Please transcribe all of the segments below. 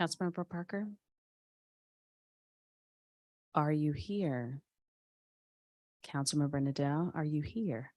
Councilmember Parker, are you here? Councilmember Nadell, are you here?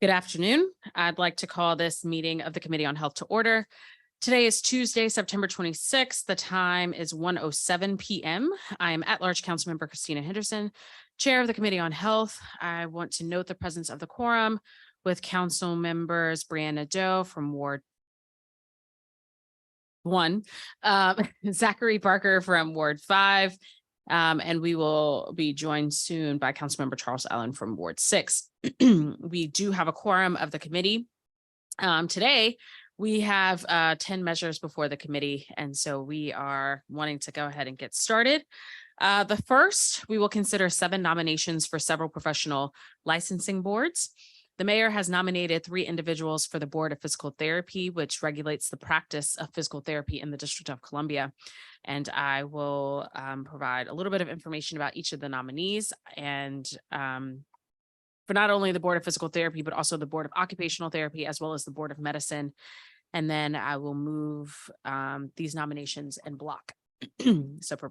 Good afternoon. I'd like to call this meeting of the Committee on Health to order. Today is Tuesday, September 26th. The time is 1:07 p.m. I am at-large Councilmember Christina Henderson, Chair of the Committee on Health. I want to note the presence of the quorum with Council members Brianna Doe from Ward 1, Zachary Parker from Ward 5, and we will be joined soon by Councilmember Charles Allen from Ward 6. We do have a quorum of the committee. Today, we have 10 measures before the committee, and so we are wanting to go ahead and get started. The first, we will consider 7 nominations for several professional licensing boards. The mayor has nominated 3 individuals for the Board of Physical Therapy, which regulates the practice of physical therapy in the District of Columbia. And I will provide a little bit of information about each of the nominees and for not only the Board of Physical Therapy, but also the Board of Occupational Therapy, as well as the Board of Medicine. And then I will move these nominations in block. So for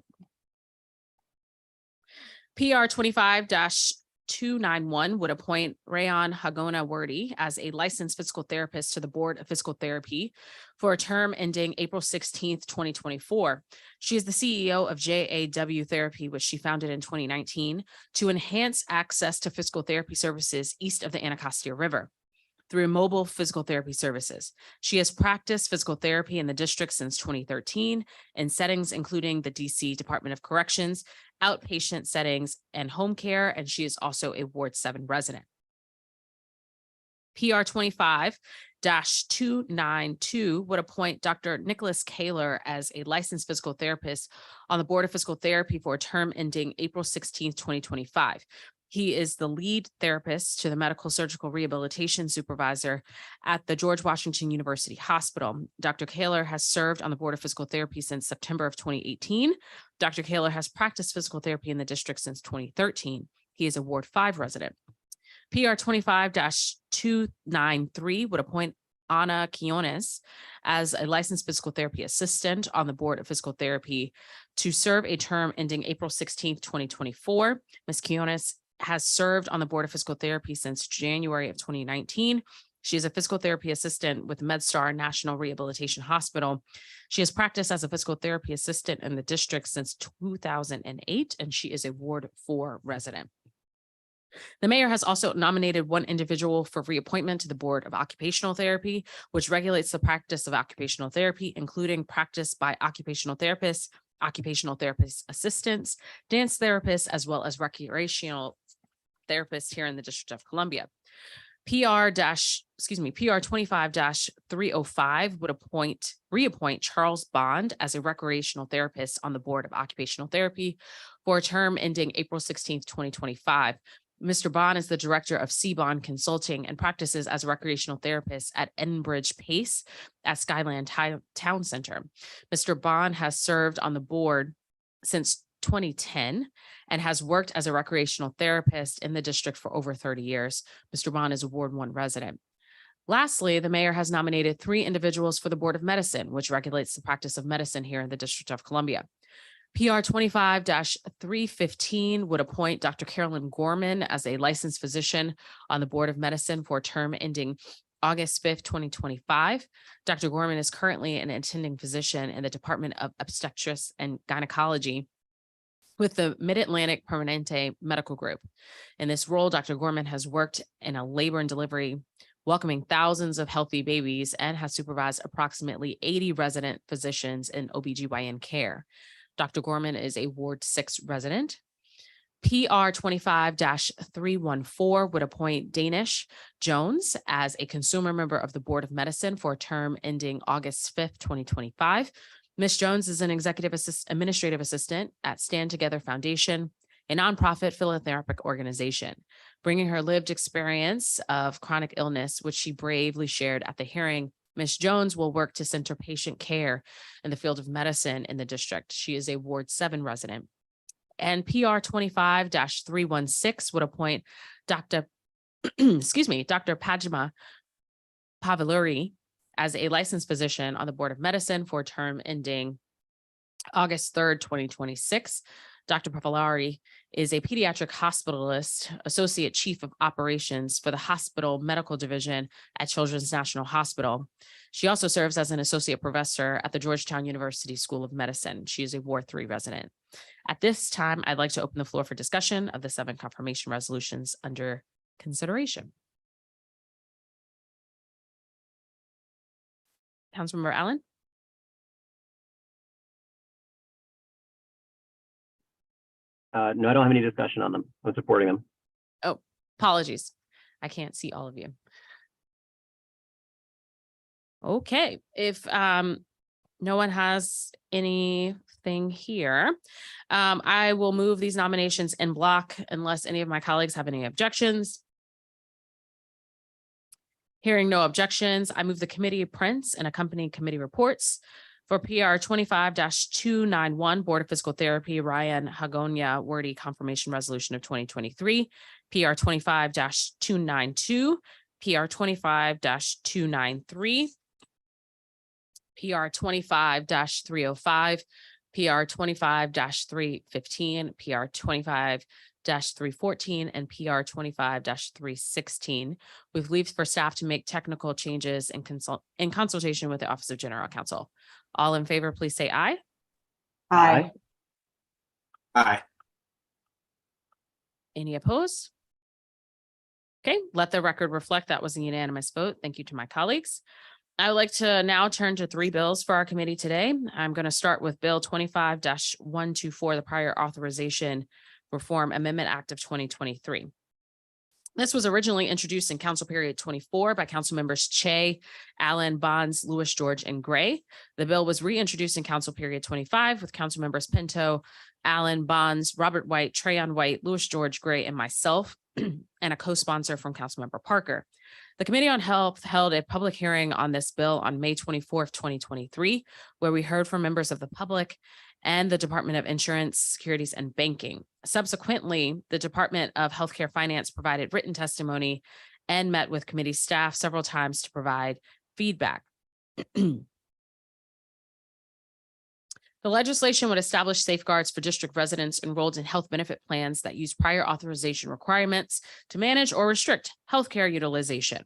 PR 25-291 would appoint Rayon Hagona Wordy as a licensed physical therapist to the Board of Physical Therapy for a term ending April 16th, 2024. She is the CEO of JAW Therapy, which she founded in 2019 to enhance access to physical therapy services east of the Anacostia River through mobile physical therapy services. She has practiced physical therapy in the district since 2013 in settings including the DC Department of Corrections, outpatient settings, and home care, and she is also a Ward 7 resident. PR 25-292 would appoint Dr. Nicholas Kaler as a licensed physical therapist on the Board of Physical Therapy for a term ending April 16th, 2025. He is the lead therapist to the medical surgical rehabilitation supervisor at the George Washington University Hospital. Dr. Kaler has served on the Board of Physical Therapy since September of 2018. Dr. Kaler has practiced physical therapy in the district since 2013. He is a Ward 5 resident. PR 25-293 would appoint Ana Quiones as a licensed physical therapy assistant on the Board of Physical Therapy to serve a term ending April 16th, 2024. Ms. Quiones has served on the Board of Physical Therapy since January of 2019. She is a physical therapy assistant with MedStar National Rehabilitation Hospital. She has practiced as a physical therapy assistant in the district since 2008, and she is a Ward 4 resident. The mayor has also nominated 1 individual for reappointment to the Board of Occupational Therapy, which regulates the practice of occupational therapy, including practice by occupational therapists, occupational therapist assistants, dance therapists, as well as recreational therapists here in the District of Columbia. PR 25-305 would reappoint Charles Bond as a recreational therapist on the Board of Occupational Therapy for a term ending April 16th, 2025. Mr. Bond is the director of C Bond Consulting and practices as a recreational therapist at Enbridge Pace at Skyland Town Center. Mr. Bond has served on the board since 2010 and has worked as a recreational therapist in the district for over 30 years. Mr. Bond is a Ward 1 resident. Lastly, the mayor has nominated 3 individuals for the Board of Medicine, which regulates the practice of medicine here in the District of Columbia. PR 25-315 would appoint Dr. Carolyn Gorman as a licensed physician on the Board of Medicine for a term ending August 5th, 2025. Dr. Gorman is currently an attending physician in the Department of Obstetrics and Gynecology with the Mid-Atlantic Permanente Medical Group. In this role, Dr. Gorman has worked in a labor and delivery, welcoming thousands of healthy babies, and has supervised approximately 80 resident physicians in OBGYN care. Dr. Gorman is a Ward 6 resident. PR 25-314 would appoint Danish Jones as a consumer member of the Board of Medicine for a term ending August 5th, 2025. Ms. Jones is an administrative assistant at Stand Together Foundation, a nonprofit philanthropic organization, bringing her lived experience of chronic illness, which she bravely shared at the hearing. Ms. Jones will work to center patient care in the field of medicine in the district. She is a Ward 7 resident. And PR 25-316 would appoint Dr. Pajima Pavaluri as a licensed physician on the Board of Medicine for a term ending August 3rd, 2026. Dr. Papalari is a pediatric hospitalist, associate chief of operations for the hospital medical division at Children's National Hospital. She also serves as an associate professor at the Georgetown University School of Medicine. She is a Ward 3 resident. At this time, I'd like to open the floor for discussion of the 7 confirmation resolutions under consideration. Councilmember Allen? No, I don't have any discussion on them. I'm supporting them. Oh, apologies. I can't see all of you. Okay, if no one has anything here, I will move these nominations in block unless any of my colleagues have any objections. Hearing no objections, I move the committee prints and accompanying committee reports. For PR 25-291, Board of Physical Therapy, Ryan Hagonia Wordy Confirmation Resolution of 2023, PR 25-292, PR 25-293, PR 25-305, PR 25-315, PR 25-314, and PR 25-316, with leave for staff to make technical changes and in consultation with the Office of General Counsel. All in favor, please say aye. Aye. Aye. Any opposed? Okay, let the record reflect that was a unanimous vote. Thank you to my colleagues. I would like to now turn to 3 bills for our committee today. I'm going to start with Bill 25-124, the Prior Authorization Reform Amendment Act of 2023. This was originally introduced in Council Period 24 by Council members Che, Allen, Bonds, Lewis, George, and Gray. The bill was reintroduced in Council Period 25 with Council members Pinto, Allen, Bonds, Robert White, Trayon White, Lewis, George, Gray, and myself, and a co-sponsor from Councilmember Parker. The Committee on Health held a public hearing on this bill on May 24th, 2023, where we heard from members of the public and the Department of Insurance, Securities, and Banking. Subsequently, the Department of Healthcare Finance provided written testimony and met with committee staff several times to provide feedback. The legislation would establish safeguards for district residents enrolled in health benefit plans that use prior authorization requirements to manage or restrict healthcare utilization.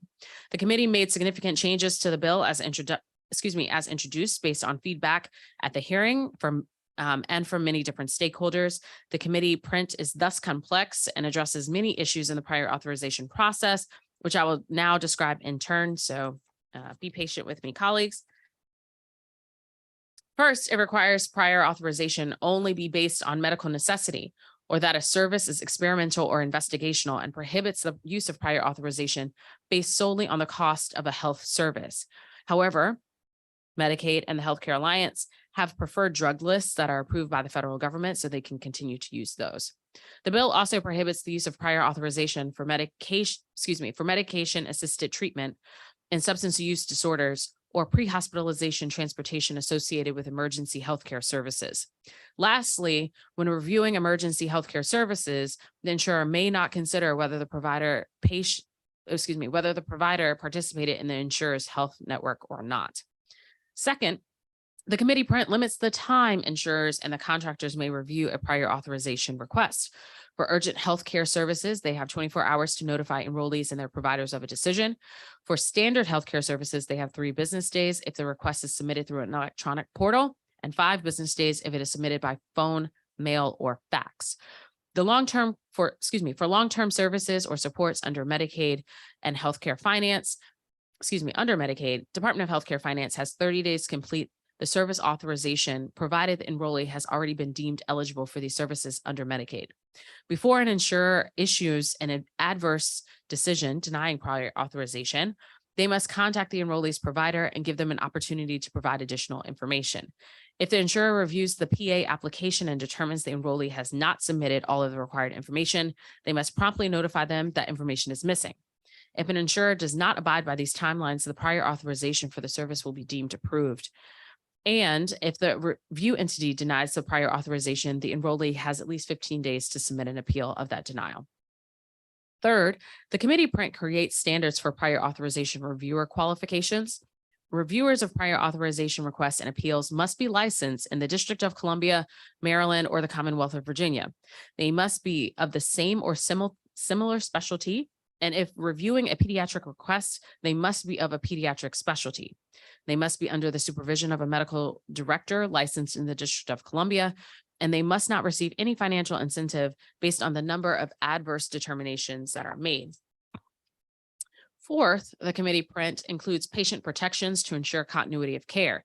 The committee made significant changes to the bill as introduced based on feedback at the hearing from and from many different stakeholders. The committee print is thus complex and addresses many issues in the prior authorization process, which I will now describe in turn. So be patient with me, colleagues. First, it requires prior authorization only be based on medical necessity, or that a service is experimental or investigational, and prohibits the use of prior authorization based solely on the cost of a health service. However, Medicaid and the Healthcare Alliance have preferred drug lists that are approved by the federal government, so they can continue to use those. The bill also prohibits the use of prior authorization for medication-assisted treatment in substance use disorders or pre-hospitalization transportation associated with emergency healthcare services. Lastly, when reviewing emergency healthcare services, the insurer may not consider whether the provider participated in the insurer's health network or not. Second, the committee print limits the time insurers and the contractors may review a prior authorization request. For urgent healthcare services, they have 24 hours to notify enrollees and their providers of a decision. For standard healthcare services, they have 3 business days if the request is submitted through an electronic portal, and 5 business days if it is submitted by phone, mail, or fax. For long-term services or supports under Medicaid and healthcare finance, under Medicaid, Department of Healthcare Finance has 30 days to complete the service authorization, provided the enrollee has already been deemed eligible for these services under Medicaid. Before an insurer issues an adverse decision denying prior authorization, they must contact the enrollee's provider and give them an opportunity to provide additional information. If the insurer reviews the PA application and determines the enrollee has not submitted all of the required information, they must promptly notify them that information is missing. If an insurer does not abide by these timelines, the prior authorization for the service will be deemed approved. And if the review entity denies the prior authorization, the enrollee has at least 15 days to submit an appeal of that denial. Third, the committee print creates standards for prior authorization reviewer qualifications. reviewers of prior authorization requests and appeals must be licensed in the District of Columbia, Maryland, or the Commonwealth of Virginia. They must be of the same or similar specialty. And if reviewing a pediatric request, they must be of a pediatric specialty. They must be under the supervision of a medical director licensed in the District of Columbia, and they must not receive any financial incentive based on the number of adverse determinations that are made. Fourth, the committee print includes patient protections to ensure continuity of care.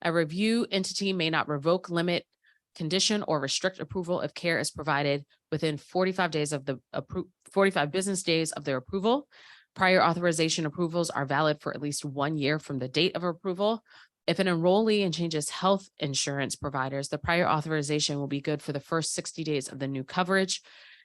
A review entity may not revoke, limit, condition, or restrict approval if care is provided within 45 business days of their approval. Prior authorization approvals are valid for at least 1 year from the date of approval. If an enrollee changes health insurance providers, the prior authorization will be good for the first 60 days of the new coverage.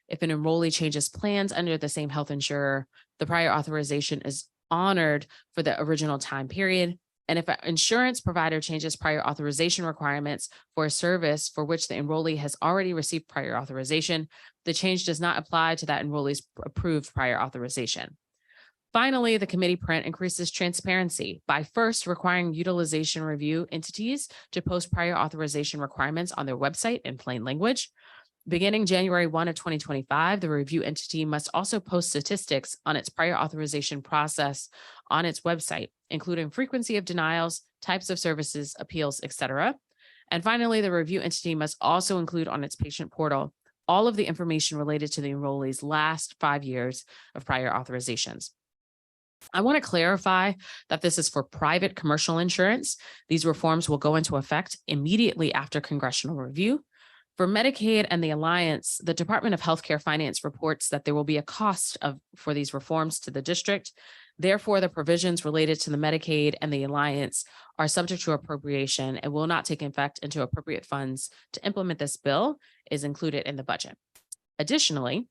If an enrollee changes plans under the same health insurer, the prior authorization is honored for the original time period. And if an insurance provider changes prior authorization requirements for a service for which the enrollee has already received prior authorization, the change does not apply to that enrollee's approved prior authorization. Finally, the committee print increases transparency by first requiring utilization review entities to post prior authorization requirements on their website in plain language. Beginning January 1 of 2025, the review entity must also post statistics on its prior authorization process on its website, including frequency of denials, types of services, appeals, etc. And finally, the review entity must also include on its patient portal all of the information related to the enrollee's last 5 years of prior authorizations. I want to clarify that this is for private commercial insurance. These reforms will go into effect immediately after congressional review. For Medicaid and the Alliance, the Department of Healthcare Finance reports that there will be a cost for these reforms to the district. Therefore, the provisions related to the Medicaid and the Alliance are subject to appropriation and will not take effect until appropriate funds to implement this bill is included in the budget. Additionally,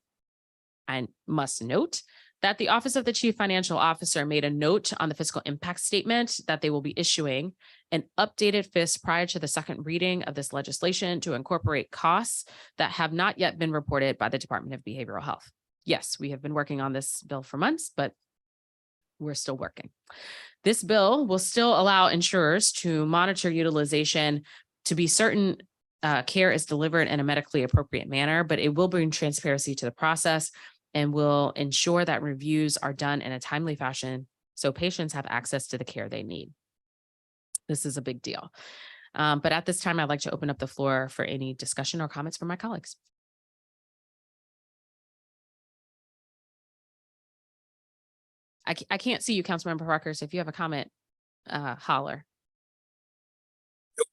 I must note that the Office of the Chief Financial Officer made a note on the fiscal impact statement that they will be issuing an updated FIS prior to the second reading of this legislation to incorporate costs that have not yet been reported by the Department of Behavioral Health. Yes, we have been working on this bill for months, but we're still working. This bill will still allow insurers to monitor utilization to be certain care is delivered in a medically appropriate manner, but it will bring transparency to the process and will ensure that reviews are done in a timely fashion so patients have access to the care they need. This is a big deal. But at this time, I'd like to open up the floor for any discussion or comments from my colleagues. I can't see you, Councilmember Parker, so if you have a comment, holler.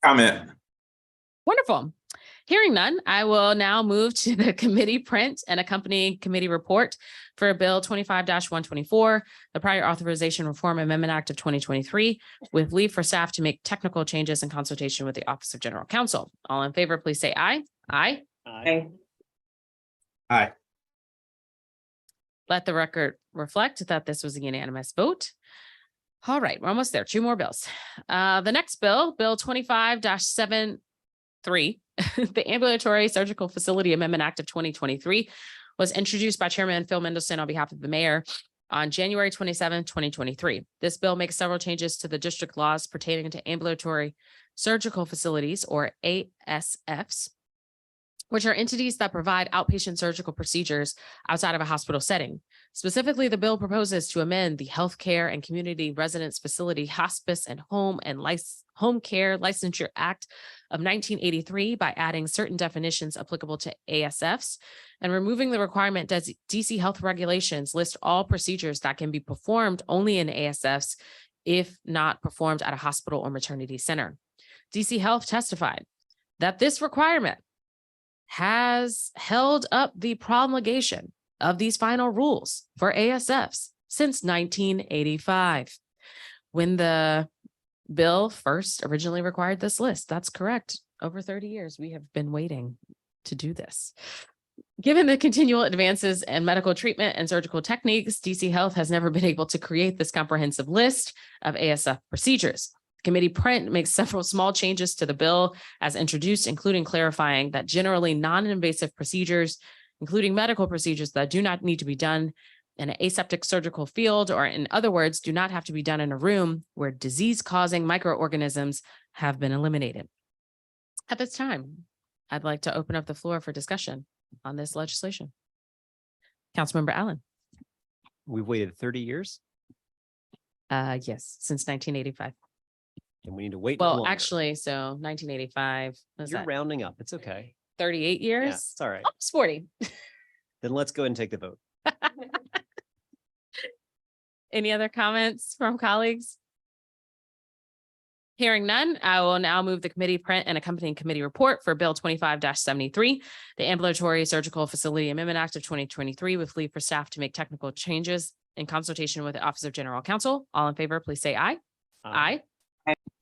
Comment. Wonderful. Hearing none, I will now move to the committee print and accompanying committee report for Bill 25-124, the Prior Authorization Reform Amendment Act of 2023, with leave for staff to make technical changes in consultation with the Office of General Counsel. All in favor, please say aye. Aye. Aye. Aye. Let the record reflect that this was a unanimous vote. All right, we're almost there. 2 more bills. The next bill, Bill 25-73, the Ambulatory Surgical Facility Amendment Act of 2023, was introduced by Chairman Phil Mendelson on behalf of the mayor on January 27, 2023. This bill makes several changes to the district laws pertaining to ambulatory surgical facilities, or ASFs, which are entities that provide outpatient surgical procedures outside of a hospital setting. Specifically, the bill proposes to amend the Healthcare and Community Residence Facility, Hospice, and Home Care Licensure Act of 1983 by adding certain definitions applicable to ASFs and removing the requirement that DC health regulations list all procedures that can be performed only in ASFs if not performed at a hospital or maternity center. DC Health testified that this requirement has held up the promulgation of these final rules for ASFs since 1985. When the bill first originally required this list, that's correct. Over 30 years, we have been waiting to do this. Given the continual advances in medical treatment and surgical techniques, DC Health has never been able to create this comprehensive list of ASF procedures. Committee print makes several small changes to the bill as introduced, including clarifying that generally non-invasive procedures, including medical procedures that do not need to be done in an aseptic surgical field, or in other words, do not have to be done in a room where disease-causing microorganisms have been eliminated. At this time, I'd like to open up the floor for discussion on this legislation. Councilmember Allen. We've waited 30 years Yes, since 1985. and we need to wait. Well, longer. actually, so 1985, what's You're that? rounding up. It's okay. 38 Yeah, years? it's all right. Almost 40. Then let's go ahead and take the vote. Any other comments from colleagues? Hearing none, I will now move the committee print and accompanying committee report for Bill 25-73, the Ambulatory Surgical Facility Amendment Act of 2023, with leave for staff to make technical changes in consultation with the Office of General Counsel. All in favor, please say aye. Aye.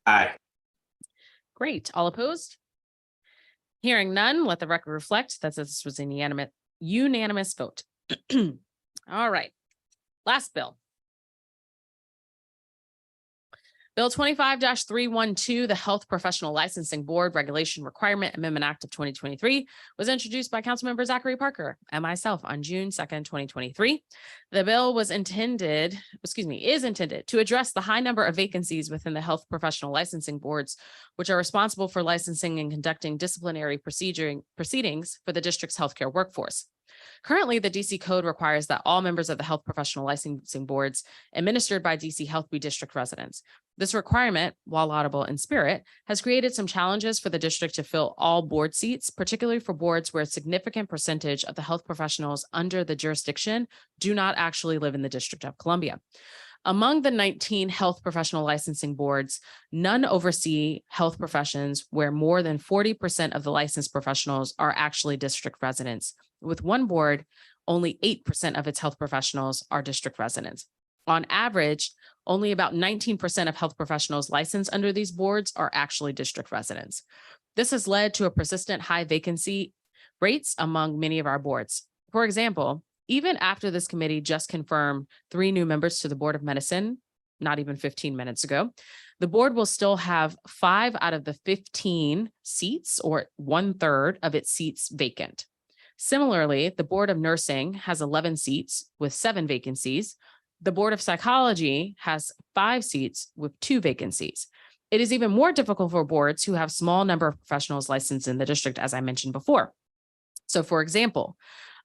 Aye. Great. All opposed? Hearing none, let the record reflect that this was a unanimous vote. All right. Last bill. Bill 25-312, the Health Professional Licensing Board Regulation Requirement Amendment Act of 2023 was introduced by Councilmember Zachary Parker and myself on June 2nd, 2023. The bill is intended to address the high number of vacancies within the health professional licensing boards, which are responsible for licensing and conducting disciplinary proceedings for the district's healthcare workforce. Currently, the DC code requires that all members of the health professional licensing boards administered by DC Health be district residents. This requirement, while laudable in spirit, has created some challenges for the district to fill all board seats, particularly for boards where a significant percentage of the health professionals under the jurisdiction do not actually live in the District of Columbia. Among the 19 health professional licensing boards, none oversee health professions where more than 40% of the licensed professionals are actually district residents. With one board, only 8% of its health professionals are district residents. On average, only about 19% of health professionals licensed under these boards are actually district residents. This has led to a persistent high vacancy rates among many of our boards. For example, even after this committee just confirmed 3 new members to the Board of Medicine, not even 15 minutes ago, the board will still have 5 out of the 15 seats, or 1/3 of its seats, vacant. Similarly, the Board of Nursing has 11 seats with 7 vacancies. The Board of Psychology has 5 seats with 2 vacancies. It is even more difficult for boards who have small number of professionals licensed in the district, as I mentioned before. So, for example,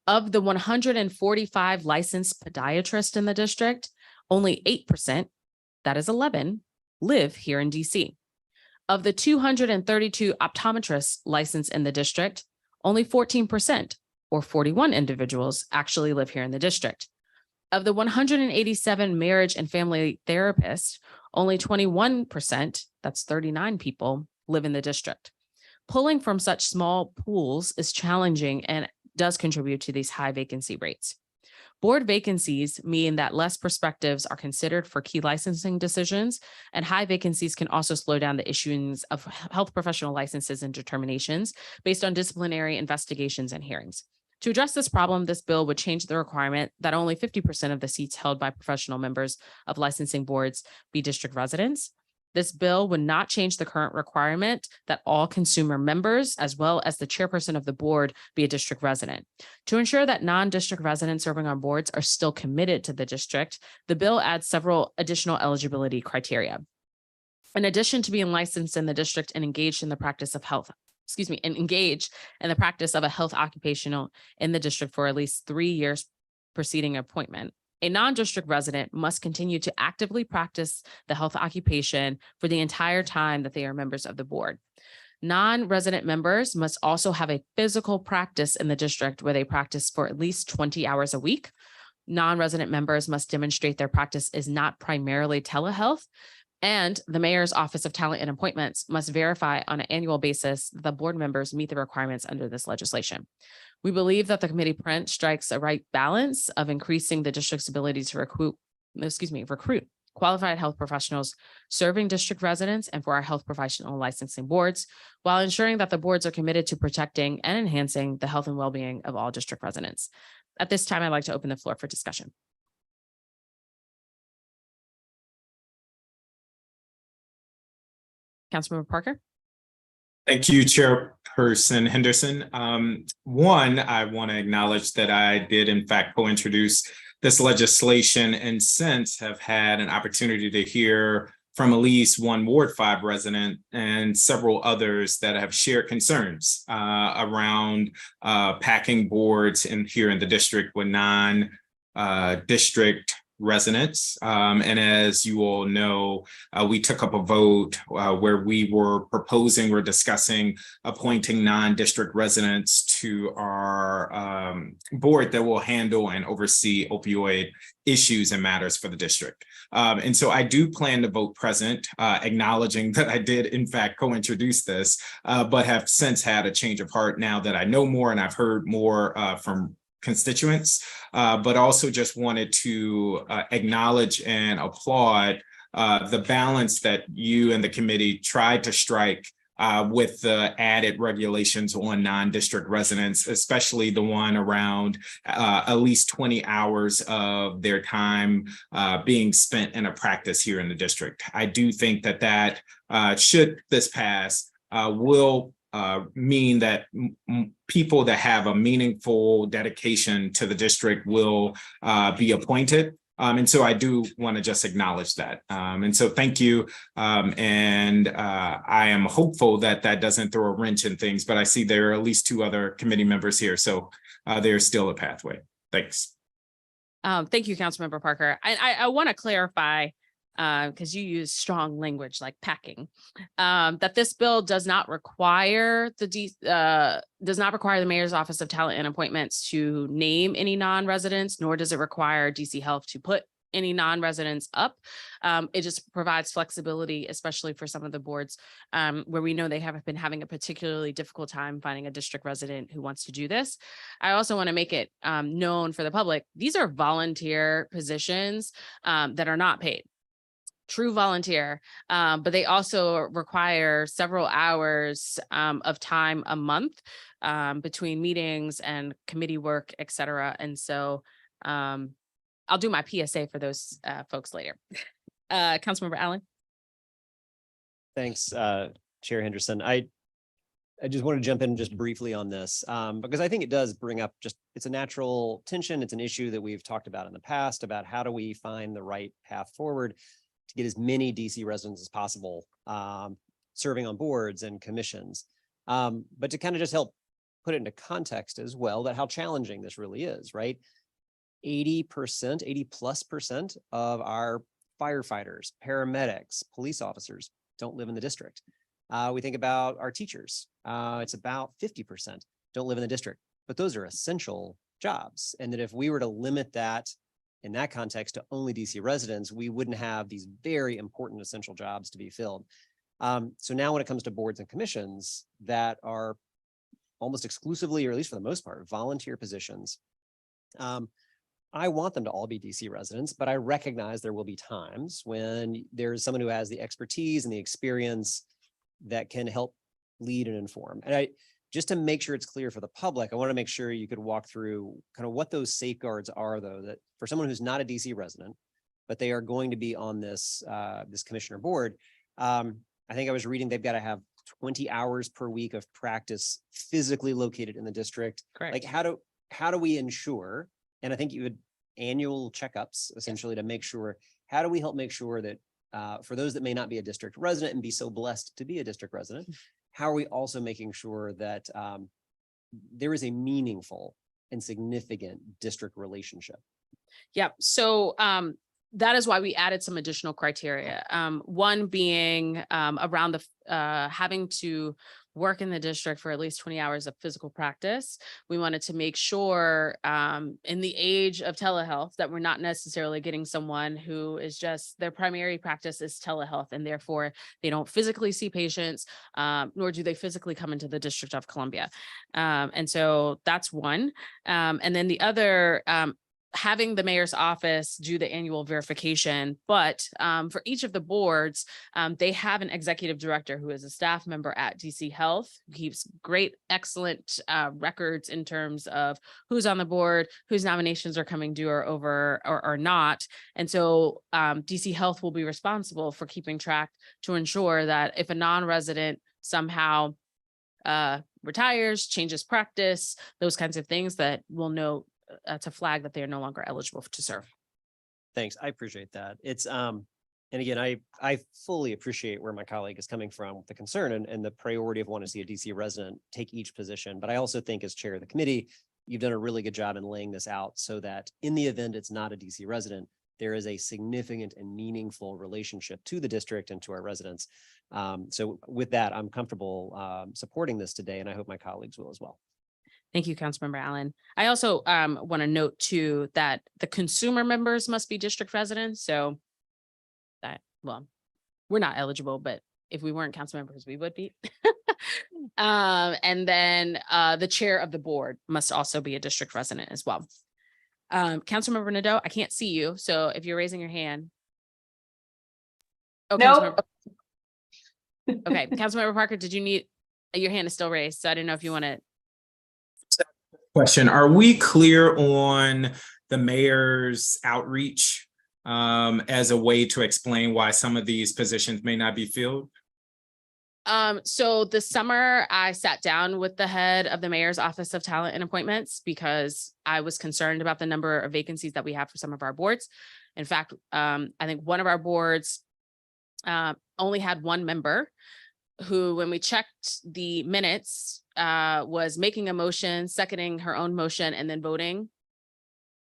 of the 145 licensed podiatrists in the district, only 8%, that is 11, live here in DC. Of the 232 optometrists licensed in the district, only 14%, or 41 individuals, actually live here in the district. Of the 187 marriage and family therapists, only 21%, that's 39 people, live in the district. Pulling from such small pools is challenging and does contribute to these high vacancy rates. Board vacancies mean that less perspectives are considered for key licensing decisions, and high vacancies can also slow down the issuance of health professional licenses and determinations based on disciplinary investigations and hearings. To address this problem, this bill would change the requirement that only 50% of the seats held by professional members of licensing boards be district residents. This bill would not change the current requirement that all consumer members, as well as the chairperson of the board, be a district resident. To ensure that non-district residents serving on boards are still committed to the district, the bill adds several additional eligibility criteria. In addition to being licensed in the district and engaged in the practice of a health occupational in the district for at least 3 years preceding appointment, a non-district resident must continue to actively practice the health occupation for the entire time that they are members of the board. Non-resident members must also have a physical practice in the district where they practice for at least 20 hours a week. Non-resident members must demonstrate their practice is not primarily telehealth, and the mayor's Office of Talent and Appointments must verify on an annual basis that the board members meet the requirements under this legislation. We believe that the committee print strikes a right balance of increasing the district's ability to recruit qualified health professionals serving district residents and for our health professional licensing boards, while ensuring that the boards are committed to protecting and enhancing the health and well-being of all district residents. At this time, I'd like to open the floor for discussion. Councilmember Parker. Thank you, Chairperson Henderson. One, I want to acknowledge that I did in fact co-introduce this legislation, and since have had an opportunity to hear from at least one Ward 5 resident and several others that have shared concerns around packing boards here in the district with non-district residents. And as you all know, we took up a vote where we're discussing appointing non-district residents to our board that will handle and oversee opioid issues and matters for the district. And so I do plan to vote present, acknowledging that I did in fact co-introduce this, but have since had a change of heart now that I know more and I've heard more from constituents, but also just wanted to acknowledge and applaud the balance that you and the committee tried to strike with the added regulations on non-district residents, especially the one around at least 20 hours of their time being spent in a practice here in the district. I do think that should this pass, will mean that people that have a meaningful dedication to the district will be appointed. And so I do want to just acknowledge that. And so thank you. And I am hopeful that that doesn't throw a wrench in things, but I see there are at least 2 other committee members here. So there's still a pathway. Thanks. Thank you, Councilmember Parker. I want to clarify, because you use strong language like packing, that this bill does not require the Mayor's Office of Talent and Appointments to name any non-residents, nor does it require DC Health to put any non-residents up. It just provides flexibility, especially for some of the boards where we know they have been having a particularly difficult time finding a district resident who wants to do this. I also want to make it known for the public, these are volunteer positions that are not paid. True volunteer, but they also require several hours of time a month between meetings and committee work, et cetera. And so I'll do my PSA for those folks later. Councilmember Allen. Thanks, Chair Henderson. I just want to jump in just briefly on this because I think it does bring up it's a natural tension. It's an issue that we've talked about in the past about how do we find the right path forward to get as many DC residents as possible serving on boards and commissions. But to kind of just help put it into context as well, that how challenging this really is, right? 80+ % of our firefighters, paramedics, police officers don't live in the district. We think about our teachers. It's about 50% don't live in the district, but those are essential jobs. And that if we were to limit that in that context to only DC residents, we wouldn't have these very important essential jobs to be filled. So now when it comes to boards and commissions that are almost exclusively, or at least for the most part, volunteer positions, I want them to all be DC residents, but I recognize there will be times when there's someone who has the expertise and the experience that can help lead and inform. And just to make sure it's clear for the public, I want to make sure you could walk through kind of what those safeguards are, though, that for someone who's not a DC resident, but they are going to be on this this commissioner board. I think I was reading they've got to have 20 hours per week of practice physically located in the district. Correct. Like how do we ensure, and I think you would annual checkups essentially to make sure, how do we help make sure that for those that may not be a district resident and be so blessed to be a district resident, how are we also making sure that there is a meaningful and significant district relationship? Yep. So that is why we added some additional criteria. One being around the having to work in the district for at least 20 hours of physical practice. We wanted to make sure in the age of telehealth that we're not necessarily getting someone who is just their primary practice is telehealth, and therefore they don't physically see patients, nor do they physically come into the District of Columbia. And so that's one. And then the other, having the mayor's office do the annual verification, but for each of the boards, they have an executive director who is a staff member at DC Health, who keeps great, excellent records in terms of who's on the board, whose nominations are coming due or over or not. And so DC Health will be responsible for keeping track to ensure that if a non-resident somehow retires, changes practice, those kinds of things, that we'll know to flag that they are no longer eligible to serve. Thanks. I appreciate that. It's, and again, I fully appreciate where my colleague is coming from with the concern and the priority of wanting to see a DC resident take each position. But I also think as chair of the committee, you've done a really good job in laying this out so that in the event it's not a DC resident, there is a significant and meaningful relationship to the district and to our residents. So with that, I'm comfortable supporting this today, and I hope my colleagues will as well. Thank you, Councilmember Allen. I also want to note too that the consumer members must be district residents. So that, well, we're not eligible, but if we weren't council members, we would be. And then the chair of the board must also be a district resident as well. Councilmember Nadeau, I can't see you. So if you're raising your hand. Oh, Nope. Okay, Councilmember Parker, did you need, your hand is still raised. So I didn't know if you want to. Question, are we clear on the mayor's outreach as a way to explain why some of these positions may not be filled? So this summer I sat down with the head of the mayor's office of talent and appointments because I was concerned about the number of vacancies that we have for some of our boards. In fact, I think one of our boards only had one member who, when we checked the minutes, was making a motion, seconding her own motion, and then voting.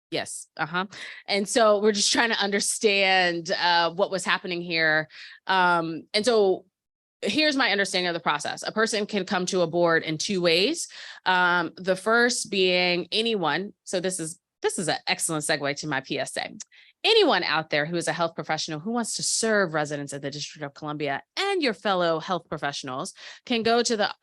Yes. And so we're just trying to understand what was happening here. And so here's my understanding of the process. A person can come to a board in two ways. The first being anyone. So this is an excellent segue to my PSA. Anyone out there who is a health professional who wants to serve residents of the District of Columbia and your fellow health professionals can go to the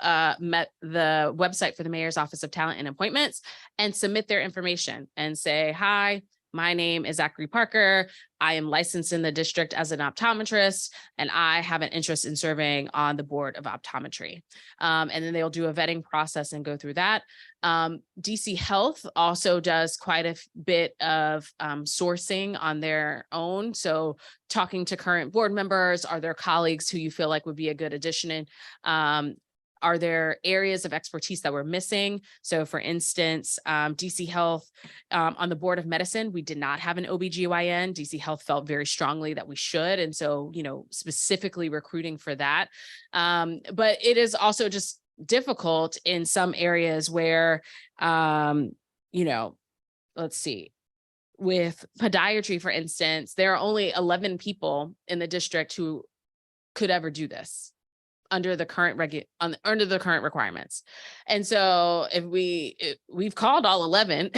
website for the Mayor's Office of Talent and Appointments and submit their information and say, hi, my name is Zachary Parker. I am licensed in the district as an optometrist, and I have an interest in serving on the board of optometry. And then they'll do a vetting process and go through that. DC Health also does quite a bit of sourcing on their own. So talking to current board members, are there colleagues who you feel like would be a good addition in? Are there areas of expertise that we're missing? So for instance, DC Health, on the Board of Medicine, we did not have an OBGYN. DC Health felt very strongly that we should. And so, specifically recruiting for that. But it is also just difficult in some areas where, let's see, with podiatry, for instance, there are only 11 people in the district who could ever do this under the current under the current requirements. And so if we've called all 11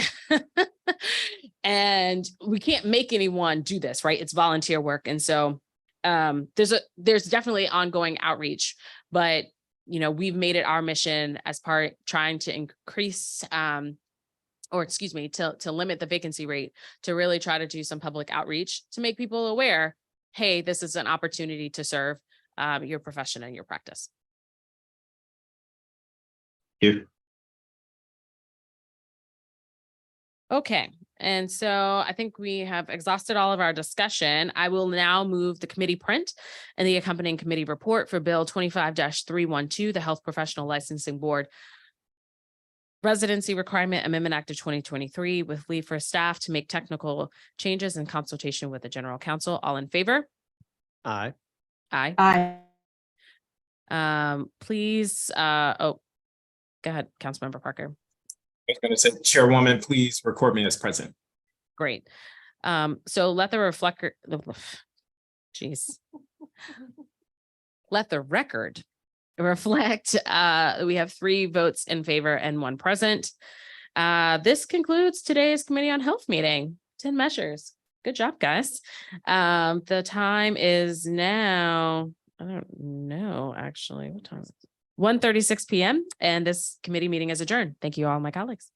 and we can't make anyone do this, right? It's volunteer work. And so there's definitely ongoing outreach, but we've made it our mission as part trying to increase to limit the vacancy rate, to really try to do some public outreach to make people aware, hey, this is an opportunity to serve your profession and your practice. Thank you. Okay, and so I think we have exhausted all of our discussion. I will now move the committee print and the accompanying committee report for Bill 25-312, the Health Professional Licensing Board Residency Requirement Amendment Act of 2023, with leave for staff to make technical changes in consultation with the General Counsel. All in favor? Aye. Aye. Aye. Please, go ahead, Councilmember Parker. I was going to say, Chairwoman, please record me as present. Great. So let the record reflect, we have 3 votes in favor and 1 present. This concludes today's Committee on Health meeting. 10 measures. Good job, guys. The time is now, I don't know, actually, what time is it? 1:36 p.m. and this committee meeting is adjourned. Thank you all, my colleagues.